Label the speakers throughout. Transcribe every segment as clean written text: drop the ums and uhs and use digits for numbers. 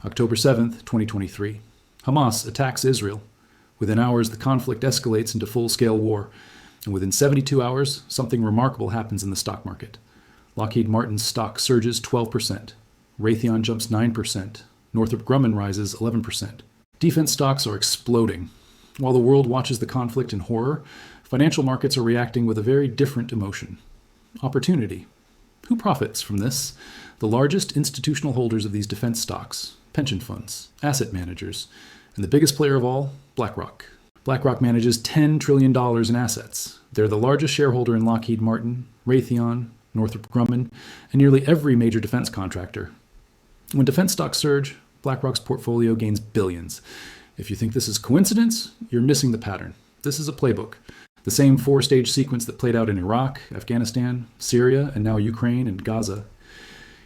Speaker 1: October 7th, 2023. Hamas attacks Israel. Within hours, the conflict escalates into full-scale war. And within 72 hours, something remarkable happens in the stock market. Lockheed Martin's stock surges 12%. Raytheon jumps 9%. Northrop Grumman rises 11%. Defense stocks are exploding. While the world watches the conflict in horror, financial markets are reacting with a very different emotion. Opportunity. Who profits from this? The largest institutional holders of these defense stocks, pension funds, asset managers, and the biggest player of all, BlackRock. BlackRock manages $10 trillion in assets. They're the largest shareholder in Lockheed Martin, Raytheon, Northrop Grumman, and nearly every major defense contractor. When defense stocks surge, BlackRock's portfolio gains billions. If you think this is coincidence, you're missing the pattern. This is a playbook. The same four-stage sequence that played out in Iraq, Afghanistan, Syria, and now Ukraine and Gaza.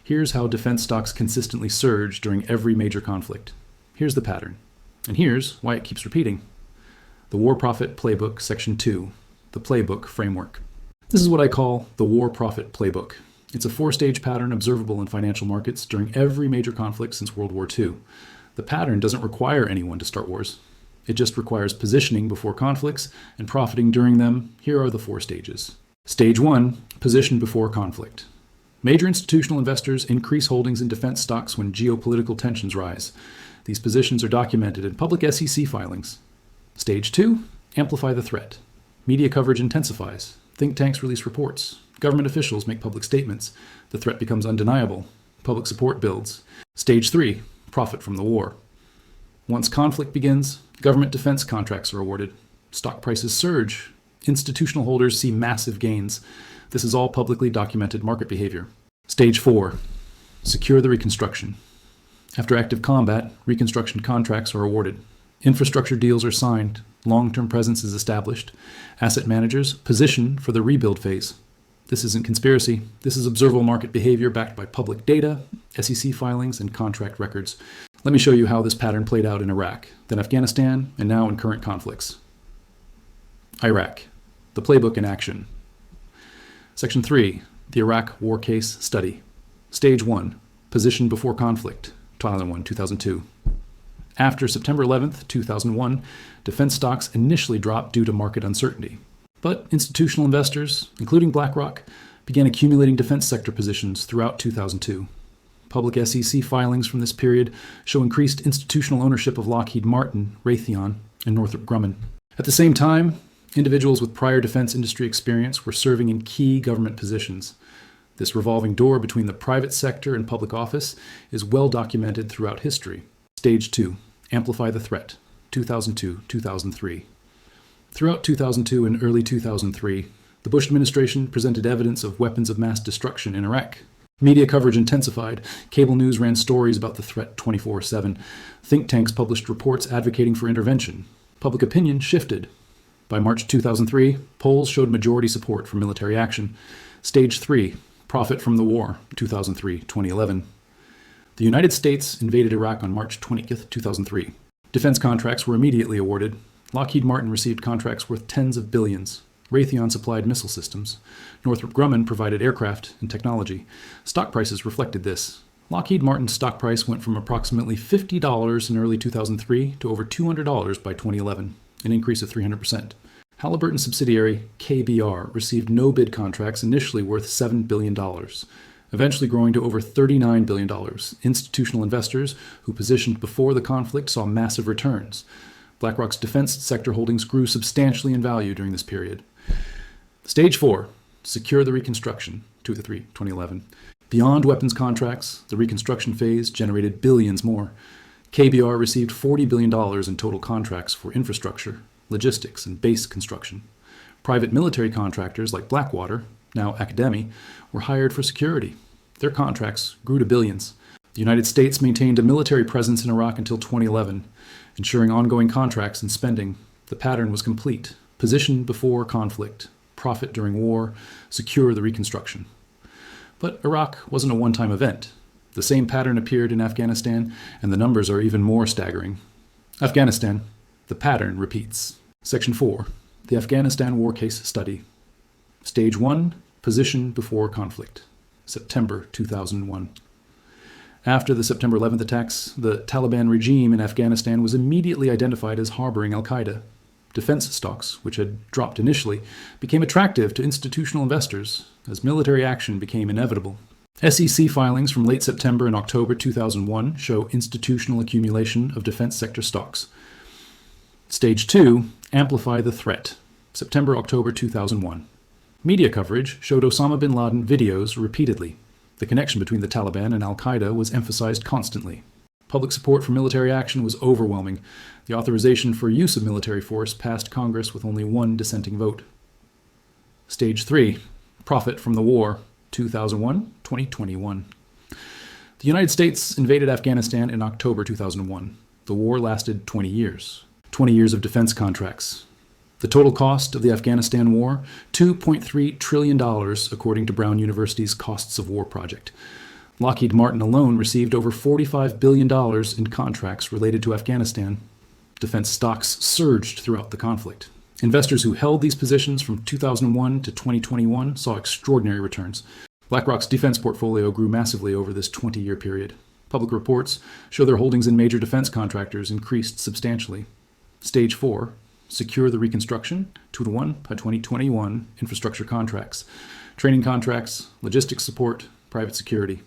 Speaker 1: Here's how defense stocks consistently surge during every major conflict. Here's the pattern. And here's why it keeps repeating. The War Profit Playbook, Section 2, the Playbook Framework. This is what I call the War Profit Playbook. It's a four-stage pattern observable in financial markets during every major conflict since World War II. The pattern doesn't require anyone to start wars. It just requires positioning before conflicts and profiting during them. Here are the four stages. Stage 1, position before conflict. Major institutional investors increase holdings in defense stocks when geopolitical tensions rise. These positions are documented in public SEC filings. Stage 2, amplify the threat. Media coverage intensifies. Think tanks release reports. Government officials make public statements. The threat becomes undeniable. Public support builds. Stage 3, profit from the war. Once conflict begins, government defense contracts are awarded. Stock prices surge. Institutional holders see massive gains. This is all publicly documented market behavior. Stage 4, secure the reconstruction. After active combat, reconstruction contracts are awarded. Infrastructure deals are signed. Long-term presence is established. Asset managers position for the rebuild phase. This isn't conspiracy. This is observable market behavior backed by public data, SEC filings, and contract records. Let me show you how this pattern played out in Iraq, then Afghanistan, and now in current conflicts. Iraq, the playbook in action. Section 3, the Iraq War Case Study. Stage 1, position before conflict, Thailand 1, 2002. After September 11th, 2001, defense stocks initially dropped due to market uncertainty. But institutional investors, including BlackRock, began accumulating defense sector positions throughout 2002. Public SEC filings from this period show increased institutional ownership of Lockheed Martin, Raytheon, and Northrop Grumman. At the same time, individuals with prior defense industry experience were serving in key government positions. This revolving door between the private sector and public office is well documented throughout history. Stage 2, Amplify the Threat, 2002-2003. Throughout 2002 and early 2003, the Bush administration presented evidence of weapons of mass destruction in Iraq. Media coverage intensified. Cable news ran stories about the threat 24/7. Think tanks published reports advocating for intervention. Public opinion shifted. By March 2003, polls showed majority support for military action. Stage 3, Profit from the War, 2003-2011. The United States invaded Iraq on March 20th, 2003. Defense contracts were immediately awarded. Lockheed Martin received contracts worth tens of billions. Raytheon supplied missile systems. Northrop Grumman provided aircraft and technology. Stock prices reflected this. Lockheed Martin's stock price went from approximately $50 in early 2003 to over $200 by 2011, an increase of 300%. Halliburton subsidiary KBR received no-bid contracts initially worth $7 billion, eventually growing to over $39 billion. Institutional investors who positioned before the conflict saw massive returns. BlackRock's defense sector holdings grew substantially in value during this period. Stage 4, secure the reconstruction, 2003-2011. Beyond weapons contracts, the reconstruction phase generated billions more. KBR received $40 billion in total contracts for infrastructure, logistics, and base construction. Private military contractors like Blackwater, now Academy, were hired for security. Their contracts grew to billions. The United States maintained a military presence in Iraq until 2011, ensuring ongoing contracts and spending. The pattern was complete. Position before conflict, profit during war, secure the reconstruction. But Iraq wasn't a one-time event. The same pattern appeared in Afghanistan, and the numbers are even more staggering. Afghanistan, the pattern repeats. Section 4, the Afghanistan War Case Study. Stage 1, position before conflict, September 2001. After the September 11th attacks, the Taliban regime in Afghanistan was immediately identified as harboring al-Qaeda. Defense stocks, which had dropped initially, became attractive to institutional investors as military action became inevitable. SEC filings from late September and October 2001 show institutional accumulation of defense sector stocks. Stage 2, Amplify the Threat, September-October 2001. Media coverage showed Osama bin Laden videos repeatedly. The connection between the Taliban and al-Qaeda was emphasized constantly. Public support for military action was overwhelming. The authorization for use of military force passed Congress with only one dissenting vote. Stage 3, Profit from the War, 2001-2021. The United States invaded Afghanistan in October 2001. The war lasted 20 years. 20 years of defense contracts. The total cost of the Afghanistan war, $2.3 trillion, according to Brown University's Costs of War project. Lockheed Martin alone received over $45 billion in contracts related to Afghanistan. Defense stocks surged throughout the conflict. Investors who held these positions from 2001 to 2021 saw extraordinary returns. BlackRock's defense portfolio grew massively over this 20-year period. Public reports show their holdings in major defense contractors increased substantially. Stage 4, Secure the Reconstruction, 2-to-1 by 2021 infrastructure contracts, training contracts, logistics support, private security.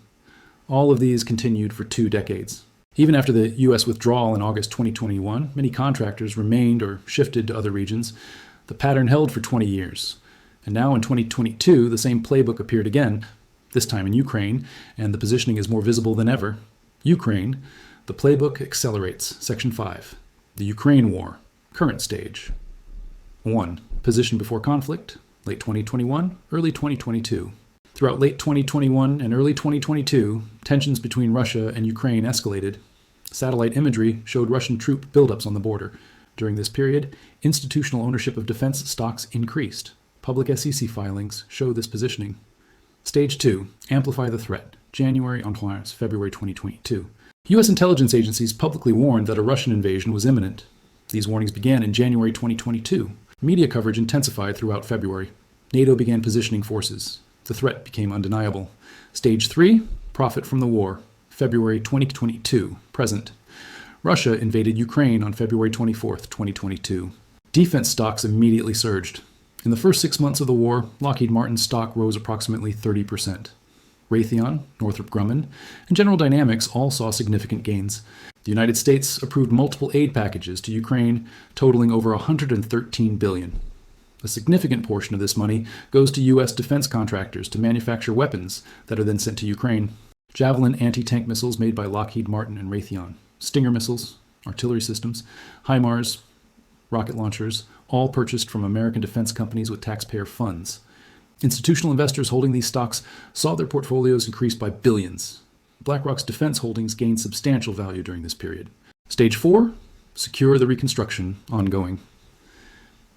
Speaker 1: All of these continued for 2 decades. Even after the U.S. withdrawal in August 2021, many contractors remained or shifted to other regions. The pattern held for 20 years. And now in 2022, the same playbook appeared again, this time in Ukraine, and the positioning is more visible than ever. Ukraine, the playbook accelerates. Section 5. The Ukraine War, current stage. 1. Position before conflict, late 2021, early 2022. Throughout late 2021 and early 2022, tensions between Russia and Ukraine escalated. Satellite imagery showed Russian troop buildups on the border. During this period, institutional ownership of defense stocks increased. Public SEC filings show this positioning. Stage 2, Amplify the Threat, January onwards, February 2022. U.S. intelligence agencies publicly warned that a Russian invasion was imminent. These warnings began in January 2022. Media coverage intensified throughout February. NATO began positioning forces. The threat became undeniable. Stage 3, Profit from the War, February 2022, present. Russia invaded Ukraine on February 24, 2022. Defense stocks immediately surged. In the first 6 months of the war, Lockheed Martin's stock rose approximately 30%. Raytheon, Northrop Grumman, and General Dynamics all saw significant gains. The United States approved multiple aid packages to Ukraine, totaling over $113 billion. A significant portion of this money goes to U.S. defense contractors to manufacture weapons that are then sent to Ukraine. Javelin anti-tank missiles made by Lockheed Martin and Raytheon, Stinger missiles, artillery systems, HIMARS, rocket launchers, all purchased from American defense companies with taxpayer funds. Institutional investors holding these stocks saw their portfolios increase by billions. BlackRock's defense holdings gained substantial value during this period. Stage 4, Secure the Reconstruction, ongoing.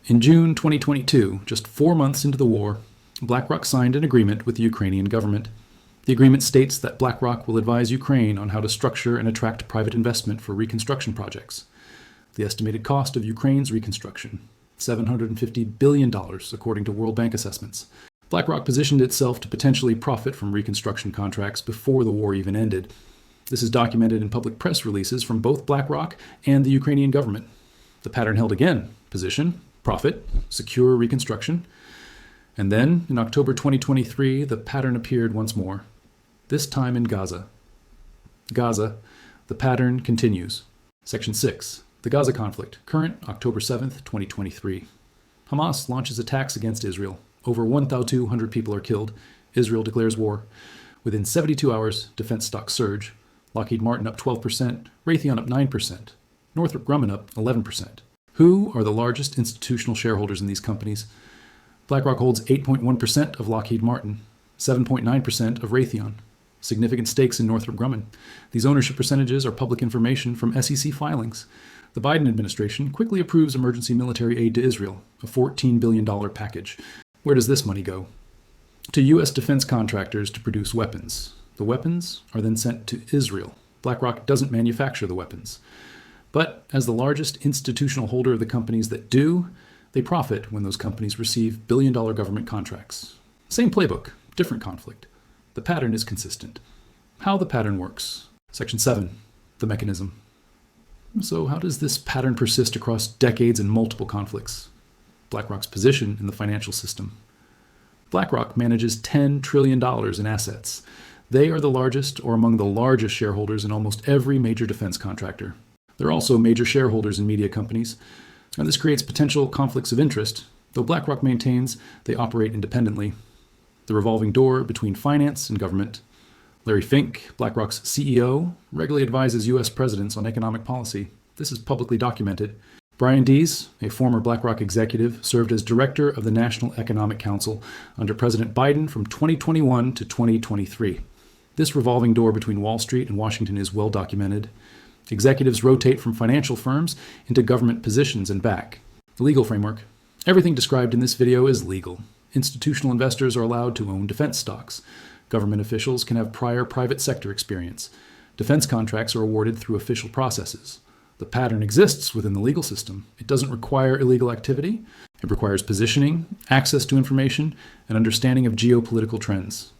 Speaker 1: In June 2022, just 4 months into the war, BlackRock signed an agreement with the Ukrainian government. The agreement states that BlackRock will advise Ukraine on how to structure and attract private investment for reconstruction projects. The estimated cost of Ukraine's reconstruction, $750 billion, according to World Bank assessments. BlackRock positioned itself to potentially profit from reconstruction contracts before the war even ended. This is documented in public press releases from both BlackRock and the Ukrainian government. The pattern held again: position, profit, secure reconstruction. And then, in October 2023, the pattern appeared once more, this time in Gaza. Gaza, the pattern continues. Section 6, the Gaza conflict, current October 7th, 2023. Hamas launches attacks against Israel. Over 1,200 people are killed. Israel declares war. Within 72 hours, defense stocks surge. Lockheed Martin up 12%, Raytheon up 9%, Northrop Grumman up 11%. Who are the largest institutional shareholders in these companies? BlackRock holds 8.1% of Lockheed Martin, 7.9% of Raytheon. Significant stakes in Northrop Grumman. These ownership percentages are public information from SEC filings. The Biden administration quickly approves emergency military aid to Israel, a $14 billion package. Where does this money go? To U.S. defense contractors to produce weapons. The weapons are then sent to Israel. BlackRock doesn't manufacture the weapons. But as the largest institutional holder of the companies that do, they profit when those companies receive billion-dollar government contracts. Same playbook, different conflict. The pattern is consistent. How the pattern works. Section 7. The mechanism. So how does this pattern persist across decades and multiple conflicts? BlackRock's position in the financial system. BlackRock manages $10 trillion in assets. They are the largest or among the largest shareholders in almost every major defense contractor. They're also major shareholders in media companies, and this creates potential conflicts of interest, though BlackRock maintains they operate independently. The revolving door between finance and government. Larry Fink, BlackRock's CEO, regularly advises U.S. presidents on economic policy. This is publicly documented. Brian Dees, a former BlackRock executive, served as director of the National Economic Council under President Biden from 2021 to 2023. This revolving door between Wall Street and Washington is well documented. Executives rotate from financial firms into government positions and back. The legal framework. Everything described in this video is legal. Institutional investors are allowed to own defense stocks. Government officials can have prior private sector experience. Defense contracts are awarded through official processes. The pattern exists within the legal system. It doesn't require illegal activity. It requires positioning, access to information, and understanding of geopolitical trends.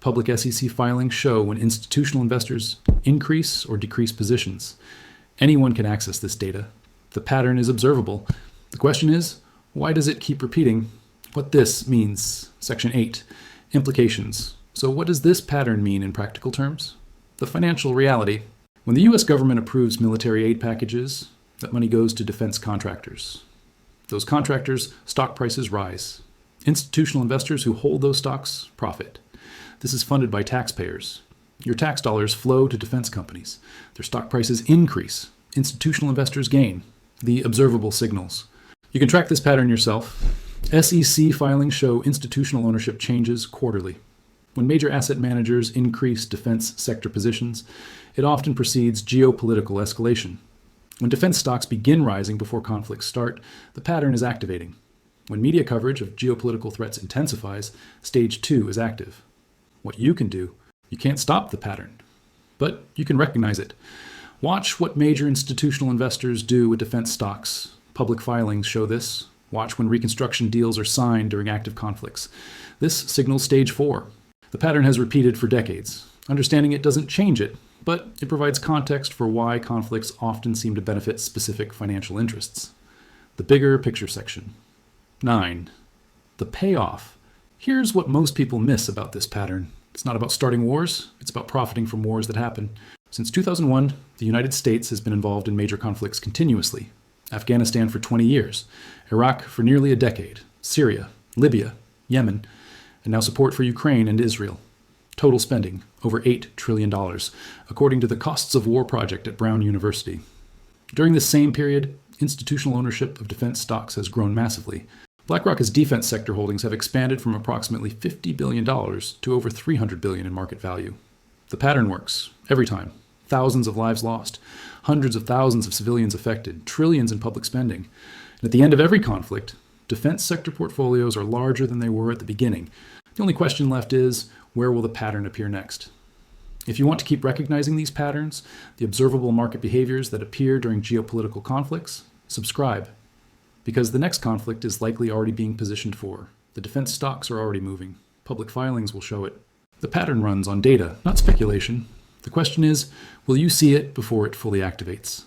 Speaker 1: Public SEC filings show when institutional investors increase or decrease positions. Anyone can access this data. The pattern is observable. The question is, why does it keep repeating? What this means. Section 8. Implications. So what does this pattern mean in practical terms? The financial reality. When the U.S. government approves military aid packages, that money goes to defense contractors. Those contractors' stock prices rise. Institutional investors who hold those stocks profit. This is funded by taxpayers. Your tax dollars flow to defense companies. Their stock prices increase. Institutional investors gain. The observable signals. You can track this pattern yourself. SEC filings show institutional ownership changes quarterly. When major asset managers increase defense sector positions, it often precedes geopolitical escalation. When defense stocks begin rising before conflicts start, the pattern is activating. When media coverage of geopolitical threats intensifies, stage 2 is active. What you can do, you can't stop the pattern, but you can recognize it. Watch what major institutional investors do with defense stocks. Public filings show this. Watch when Reconstruction deals are signed during active conflicts. This signals stage 4. The pattern has repeated for decades. Understanding it doesn't change it, but it provides context for why conflicts often seem to benefit specific financial interests. The bigger picture section. 9. The payoff. Here's what most people miss about this pattern. It's not about starting wars, it's about profiting from wars that happen. Since 2001, the United States has been involved in major conflicts continuously. Afghanistan for 20 years, Iraq for nearly a decade, Syria, Libya, Yemen, and now support for Ukraine and Israel. Total spending, over $8 trillion, according to the Costs of War project at Brown University. During this same period, institutional ownership of defense stocks has grown massively. BlackRock's defense sector holdings have expanded from approximately $50 billion to over $300 billion in market value. The pattern works, every time. Thousands of lives lost, hundreds of thousands of civilians affected, trillions in public spending. And at the end of every conflict, defense sector portfolios are larger than they were at the beginning. The only question left is, where will the pattern appear next? If you want to keep recognizing these patterns, the observable market behaviors that appear during geopolitical conflicts, subscribe. Because the next conflict is likely already being positioned for. The defense stocks are already moving. Public filings will show it. The pattern runs on data, not speculation. The question is, will you see it before it fully activates?